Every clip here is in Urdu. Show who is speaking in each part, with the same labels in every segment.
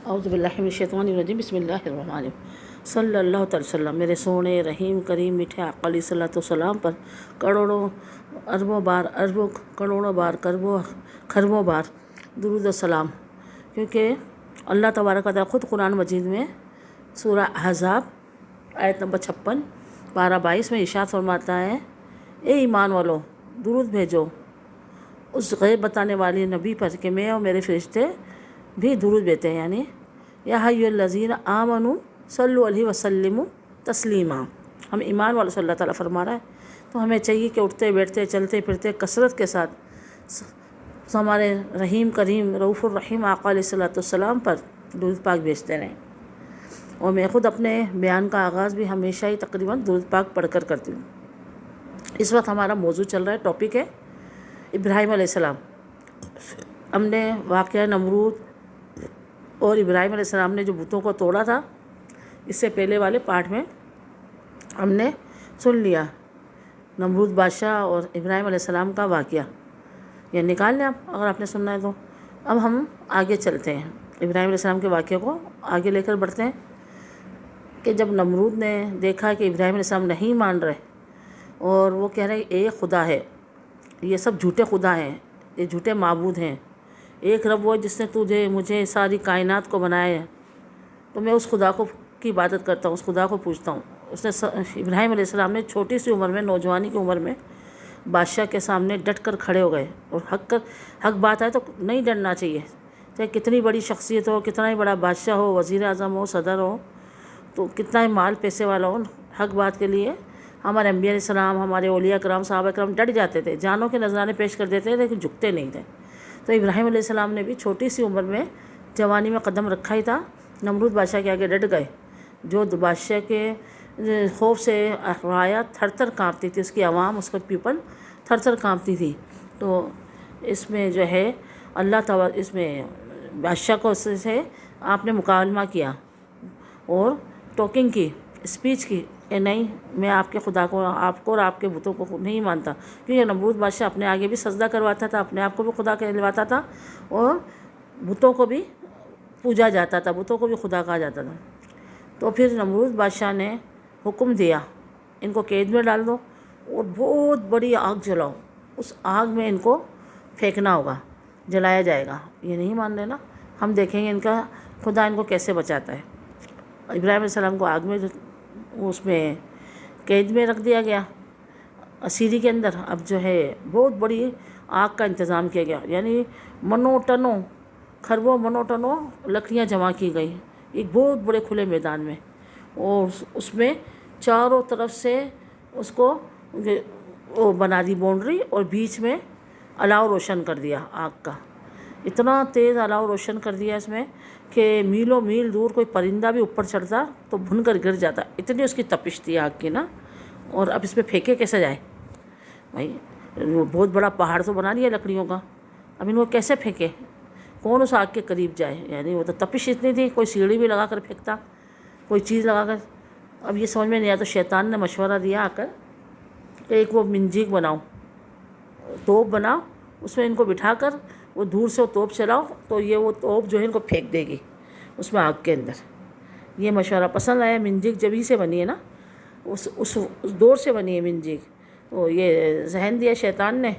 Speaker 1: اعوذ باللہ من الشیطان الرجیم بسم اللہ الرحمن الرحیم صلی اللہ تعالی وسلم میرے سونے رحیم کریم میٹھے آقا علیہ صلاۃ والسلام پر کروڑوں کروڑوں بار خربوں بار درود و سلام، کیونکہ اللہ تبارک و تعالیٰ خود قرآن مجید میں سورہ احزاب آیت نمبر 56 پارہ 22 میں ارشاد فرماتا ہے، اے ایمان والو درود بھیجو اس غیب بتانے والی نبی پر کہ میں اور میرے فرشتے بھی درود بھیجتے ہیں، یعنی یا ایھا الذین آمنوا صلوا علیہ وسلموا تسلیما۔ ہم ایمان والوں سے اللہ تعالیٰ فرما رہا ہے، تو ہمیں چاہیے کہ اٹھتے بیٹھتے چلتے پھرتے کثرت کے ساتھ ہمارے رحیم کریم رؤوف الرحیم آقا علیہ الصلوۃ والسلام پر درود پاک بھیجتے رہیں۔ اور میں خود اپنے بیان کا آغاز بھی ہمیشہ ہی تقریباً درود پاک پڑھ کر کرتی ہوں۔ اس وقت ہمارا موضوع چل رہا ہے، ٹاپک ہے ابراہیم علیہ السلام۔ ہم نے واقعہ نمرود اور ابراہیم علیہ السلام نے جو بتوں کو توڑا تھا، اس سے پہلے والے پارٹ میں ہم نے سن لیا نمرود بادشاہ اور ابراہیم علیہ السلام کا واقعہ، یہ نکال لیں آپ اگر آپ نے سننا ہے تو۔ اب ہم آگے چلتے ہیں، ابراہیم علیہ السلام کے واقعے کو آگے لے کر بڑھتے ہیں کہ جب نمرود نے دیکھا کہ ابراہیم علیہ السلام نہیں مان رہے اور وہ کہہ رہے ایک خدا ہے، یہ سب جھوٹے خدا ہیں، یہ جھوٹے معبود ہیں، ایک رب وہ جس نے مجھے ساری کائنات کو بنایا ہے، تو میں اس خدا کی عبادت کرتا ہوں، اس خدا کو پوجتا ہوں۔ ابراہیم علیہ السلام نے چھوٹی سی عمر میں، نوجوانی کی عمر میں بادشاہ کے سامنے ڈٹ کر کھڑے ہو گئے، اور حق بات ہے تو نہیں ڈرنا چاہیے، چاہے کتنی بڑی شخصیت ہو، کتنا ہی بڑا بادشاہ ہو، وزیر اعظم ہو، صدر ہو، تو کتنا ہی مال پیسے والا ہو، حق بات کے لیے ہمارے انبیاء علیہ السلام، ہمارے اولیاء کرام، صحابہ کرام ڈٹ جاتے تھے، جانوں کے نذرانے پیش کر دیتے تھے، لیکن جھکتے نہیں تھے۔ تو ابراہیم علیہ السلام نے بھی چھوٹی سی عمر میں جوانی میں قدم رکھا ہی تھا، نمرود بادشاہ کے آگے ڈٹ گئے، جو بادشاہ کے خوف سے رعایا تھر تھر کانپتی تھی، اس کی عوام، اس کا پیپل تھر تھر کانپتی تھی۔ تو اس میں جو ہے اللہ تعالیٰ، اس میں بادشاہ کو سے آپ نے مکالمہ کیا اور ٹاکنگ کی، اسپیچ کی کہ نہیں، میں آپ کے خدا کو، آپ کو اور آپ کے بتوں کو نہیں مانتا، کیونکہ نمرود بادشاہ اپنے آگے بھی سجدہ کرواتا تھا، اپنے آپ کو بھی خدا کہلواتا تھا، اور بتوں کو بھی پوجا جاتا تھا، بتوں کو بھی خدا کہا جاتا تھا۔ تو پھر نمرود بادشاہ نے حکم دیا، ان کو قید میں ڈال دو اور بہت بڑی آگ جلاؤ، اس آگ میں ان کو پھینکنا ہوگا، جلایا جائے گا، یہ نہیں مان لینا، ہم دیکھیں گے ان کا خدا ان کو کیسے بچاتا ہے۔ ابراہیم علیہ السلام کو آگ میں، اس میں قید میں رکھ دیا گیا، اسیری کے اندر۔ اب جو ہے بہت بڑی آگ کا انتظام کیا گیا، یعنی خربوں منوں ٹنوں لکڑیاں جمع کی گئی ایک بہت بڑے کھلے میدان میں، اور اس میں چاروں طرف سے اس کو وہ بنا دی باؤنڈری، اور بیچ میں الاؤ روشن کر دیا آگ کا، اتنا تیز الاؤ روشن کر دیا اس میں کہ میلوں میل دور کوئی پرندہ بھی اوپر چڑھتا تو بھن کر گر جاتا، اتنی اس کی تپش تھی آگ کی نا۔ اور اب اس میں پھینکے کیسے جائے بھائی، وہ بہت بڑا پہاڑ تو بنا لیا لکڑیوں کا، اب ان کو کیسے پھینکے، کون اس آگ کے قریب جائے، یعنی وہ تو تپش اتنی تھی، کوئی سیڑھی بھی لگا کر پھینکتا، کوئی چیز لگا کر۔ اب یہ سمجھ میں نہیں آیا، تو شیطان نے مشورہ دیا آ کر کہ ایک وہ منجیک بناؤ، توپ بناؤ، اس میں ان کو بٹھا کر وہ دور سے وہ توپ چلاؤ، تو یہ وہ توپ جو ہے ان کو پھینک دے گی اس میں آگ کے اندر۔ یہ مشورہ پسند آیا، منجیک جب ہی سے بنی ہے نا، اس دور سے بنی ہے منجیک، تو یہ ذہن دیا شیطان نے،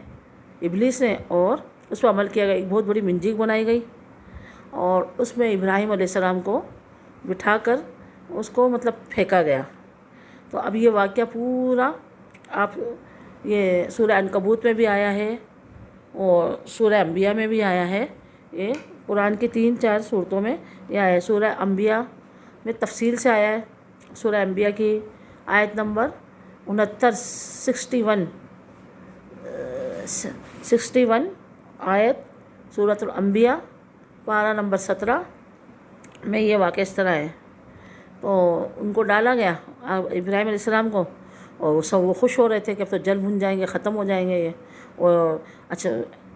Speaker 1: ابلیس نے، اور اس پر عمل کیا گیا، ایک بہت بڑی منجیک بنائی گئی، اور اس میں ابراہیم علیہ السلام کو بٹھا کر اس کو مطلب پھینکا گیا۔ تو اب یہ واقعہ پورا آپ، یہ سورہ عنکبوت میں بھی آیا ہے اور سورہ انبیاء میں بھی آیا ہے، یہ قرآن کی 3-4 صورتوں میں یہ آیا ہے۔ سورہ انبیاء میں تفصیل سے آیا ہے، سورہ انبیاء کی آیت نمبر 69 61 آیت سورۃ الانبیاء پارہ نمبر 17 میں یہ واقعہ اس طرح ہے۔ تو ان کو ڈالا گیا ابراہیم علیہ السلام کو، اور وہ خوش ہو رہے تھے کہ اب تو جل بھن جائیں گے، ختم ہو جائیں گے یہ۔ اور اچھا،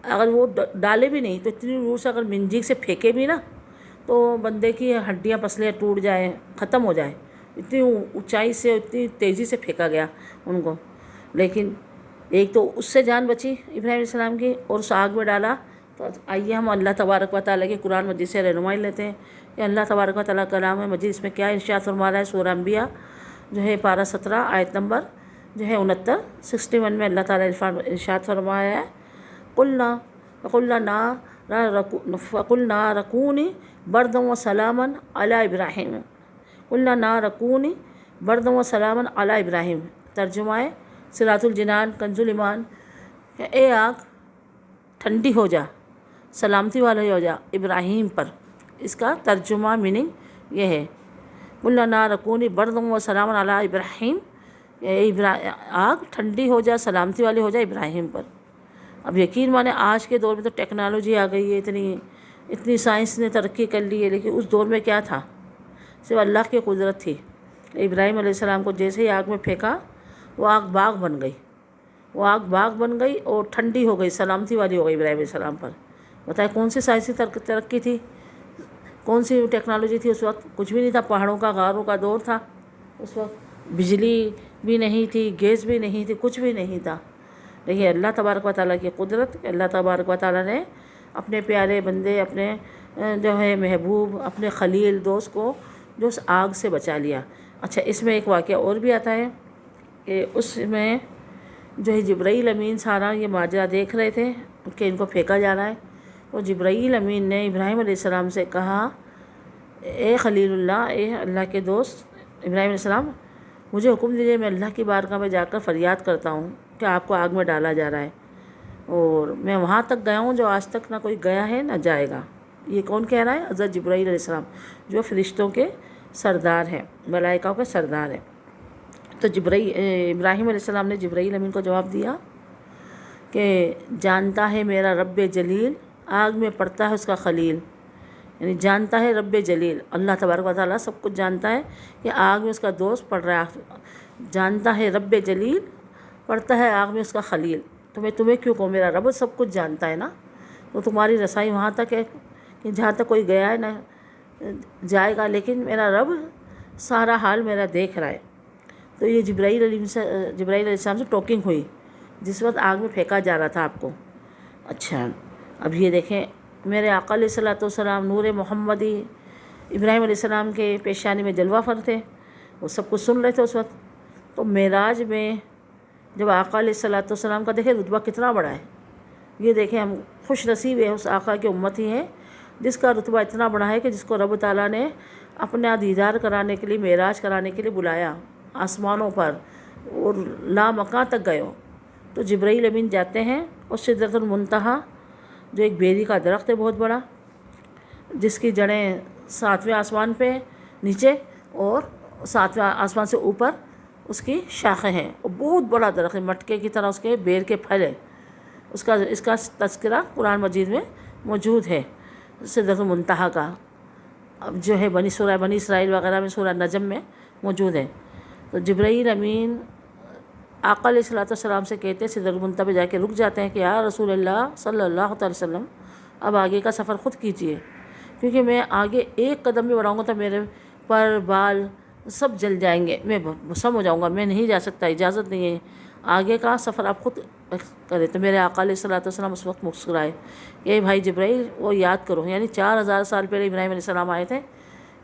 Speaker 1: اگر وہ ڈالے بھی نہیں تو اتنی دور سے اگر منجیک سے پھینکے بھی نا، تو بندے کی ہڈیاں پسلیاں ٹوٹ جائیں، ختم ہو جائے، اتنی اونچائی سے، اتنی تیزی سے پھینکا گیا ان کو۔ لیکن ایک تو اس سے جان بچی ابراہیم علیہ السلام کی، اور اس آگ میں ڈالا۔ تو آئیے ہم اللہ تبارک و تعالیٰ کے قرآن مجید سے رہنمائی لیتے ہیں یہ اللہ تبارک و تعالیٰ کا کلام ہے مجید۔ اس میں کیا ارشاد فرما رہا ہے؟ سورہ انبیاء جو ہے پارہ 17 آیت نمبر جو ہے 69 میں اللہ تعالیٰ ارشاد فرمایا ہے فقلنا رکونی بردم و سلامن علی ابراہیم، قلنا نار رکونی بردم و سلامن علی ابراہیم۔ ترجمہ ہے صراط الجنان کنز الایمان کہ اے آگ ٹھنڈی ہو جا، سلامتی والا ہو جا ابراہیم پر۔ اس کا ترجمہ میننگ یہ ہے، قلنا نار رکونی بردم و سلامن علی ابراہیم، آگ ٹھنڈی ہو جا، سلامتی والی ہو جا ابراہیم پر۔ اب یقین مانے آج کے دور میں تو ٹیکنالوجی آ گئی ہے، اتنی سائنس نے ترقی کر لی ہے، لیکن اس دور میں کیا تھا؟ صرف اللہ کی قدرت تھی۔ ابراہیم علیہ السلام کو جیسے ہی آگ میں پھینکا وہ آگ باغ بن گئی اور ٹھنڈی ہو گئی، سلامتی والی ہو گئی ابراہیم علیہ السلام پر۔ بتائیں کون سی سائنسی ترقی تھی، کون سی ٹیکنالوجی تھی اس وقت؟ کچھ بھی نہیں تھا، پہاڑوں کا غاروں کا دور تھا اس وقت، بجلی بھی نہیں تھی، گیس بھی نہیں تھی، کچھ بھی نہیں تھا۔ لیکن اللہ تبارک و تعالیٰ کی قدرت، اللہ تبارک و تعالیٰ نے اپنے پیارے بندے، اپنے جو ہے محبوب، اپنے خلیل دوست کو جو اس آگ سے بچا لیا۔ اچھا، اس میں ایک واقعہ اور بھی آتا ہے کہ اس میں جو ہے جبرائیل امین سارا یہ ماجرا دیکھ رہے تھے کہ ان کو پھینکا جا رہا ہے، تو جبرائیل امین نے ابراہیم علیہ السلام سے کہا، اے خلیل اللہ، اے اللہ کے دوست ابراہیم علیہ السلام، مجھے حکم دیجیے، میں اللہ کی بارگاہ میں جا کر فریاد کرتا ہوں کہ آپ کو آگ میں ڈالا جا رہا ہے، اور میں وہاں تک گیا ہوں جو آج تک نہ کوئی گیا ہے نہ جائے گا۔ یہ کون کہہ رہا ہے؟ حضرت جبرائیل علیہ السلام، جو فرشتوں کے سردار ہیں، ملائکہ کے سردار ہیں۔ تو ابراہیم علیہ السلام نے جبرائیل امین کو جواب دیا کہ جانتا ہے میرا رب جلیل آگ میں پڑتا ہے اس کا خلیل، یعنی جانتا ہے رب جلیل، اللہ تبارک و تعالیٰ سب کچھ جانتا ہے کہ آگ میں اس کا دوست پڑ رہا ہے، جانتا ہے رب جلیل پڑتا ہے آگ میں اس کا خلیل، تو میں تمہیں کیوں کہوں، میرا رب سب کچھ جانتا ہے نا، تو تمہاری رسائی وہاں تک ہے کہ جہاں تک کوئی گیا ہے نہ جائے گا، لیکن میرا رب سارا حال میرا دیکھ رہا ہے۔ تو یہ جبرائیل علیہ السلام سے ٹاکنگ ہوئی جس وقت آگ میں پھینکا جا رہا تھا آپ کو۔ اچھا، اب یہ دیکھیں میرے آقا علیہ الصلوۃ والسلام نور محمدی ابراہیم علیہ السلام کے پیشانی میں جلوہ فر تھے، وہ سب کچھ سن رہے تھے اس وقت۔ تو معراج میں جب آقا علیہ الصلوۃ والسلام کا دیکھیں رتبہ کتنا بڑا ہے، یہ دیکھیں ہم خوش نصیب ہیں، اس آقا کے امتی ہیں جس کا رتبہ اتنا بڑا ہے کہ جس کو رب تعالیٰ نے اپنا دیدار کرانے کے لیے، معراج کرانے کے لیے بلایا آسمانوں پر اور لامکاں تک گئے ہو۔ تو جبرائیل امین جاتے ہیں اور سدرۃ المنتہا جو ایک بیری کا درخت ہے بہت بڑا، جس کی جڑیں 7ویں آسمان پہ نیچے اور 7ویں آسمان سے اوپر اس کی شاخیں ہیں، اور بہت بڑا درخت ہے، مٹکے کی طرح اس کے بیر کے پھل ہیں۔ اس کا تذکرہ قرآن مجید میں موجود ہے سدرۃ المنتہا کا، اب جو ہے سورہ بنی اسرائیل وغیرہ میں، سورہ نجم میں موجود ہے۔ تو جبرائیل امین آقا علیہ الصلوۃ والسلام سے کہتے ہیں، سدرۃ المنتہا پہ جا کے رک جاتے ہیں کہ یا رسول اللہ صلی اللہ علیہ وسلم، اب آگے کا سفر خود کیجیے، کیونکہ میں آگے ایک قدم بھی بڑھاؤں گا تو میرے پر بال سب جل جائیں گے، میں بسم ہو جاؤں گا، میں نہیں جا سکتا، اجازت نہیں ہے، آگے کا سفر آپ خود کریں۔ تو میرے آقا علیہ الصلوۃ والسلام اس وقت مسکرائے کہ بھائی جبرائیل وہ یاد کرو، یعنی 4000 سال پہلے ابراہیم علیہ السلام آئے تھے،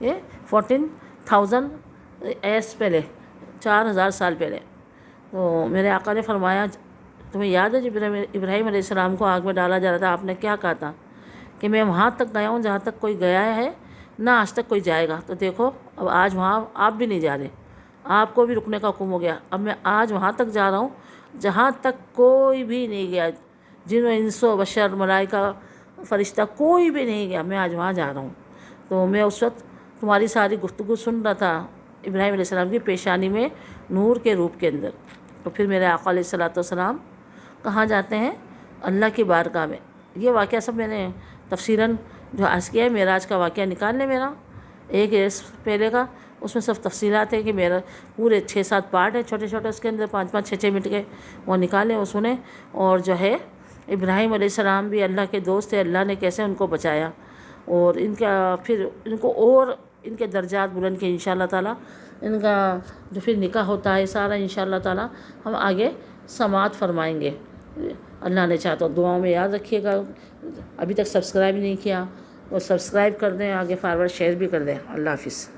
Speaker 1: یہ 14,000 ایئرس پہلے، 4000 سال پہلے۔ تو میرے آقا نے فرمایا تمہیں یاد ہے جب ابراہیم علیہ السلام کو آگ میں ڈالا جا رہا تھا، آپ نے کیا کہا تھا کہ میں وہاں تک گیا ہوں جہاں تک کوئی گیا ہے نہ آج تک کوئی جائے گا۔ تو دیکھو اب آج وہاں آپ بھی نہیں جا رہے، آپ کو بھی رکنے کا حکم ہو گیا، اب میں آج وہاں تک جا رہا ہوں جہاں تک کوئی بھی نہیں گیا، جن و انس و بشر ملائکہ فرشتہ کوئی بھی نہیں گیا، میں آج وہاں جا رہا ہوں۔ تو میں اس وقت تمہاری ساری گفتگو سن رہا تھا ابراہیم علیہ السلام کی پیشانی میں نور کے روپ کے اندر۔ تو پھر میرے آقا علیہ الصلوۃ والسلام کہاں جاتے ہیں؟ اللہ کی بارگاہ میں۔ یہ واقعہ سب میں نے تفصیلاً جو عرض کیا ہے، معراج کا واقعہ نکال لیں میرا ایک پہلے کا، اس میں سب تفصیلات ہیں کہ میرا پورے 6-7 پارٹ ہیں چھوٹے چھوٹے، اس کے اندر 5-5 6-6 منٹ کے، وہ نکالیں وہ سنیں۔ اور جو ہے ابراہیم علیہ السلام بھی اللہ کے دوست تھے، اللہ نے کیسے ان کو بچایا، اور ان کا پھر ان کو اور ان کے درجات بلند کے انشاءاللہ تعالیٰ، ان کا جو پھر نکاح ہوتا ہے سارا انشاءاللہ تعالیٰ ہم آگے سماعت فرمائیں گے، اللہ نے چاہا تو۔ دعاؤں میں یاد رکھیے گا، ابھی تک سبسکرائب نہیں کیا وہ سبسکرائب کر دیں، آگے فارورڈ شیئر بھی کر دیں۔ اللہ حافظ۔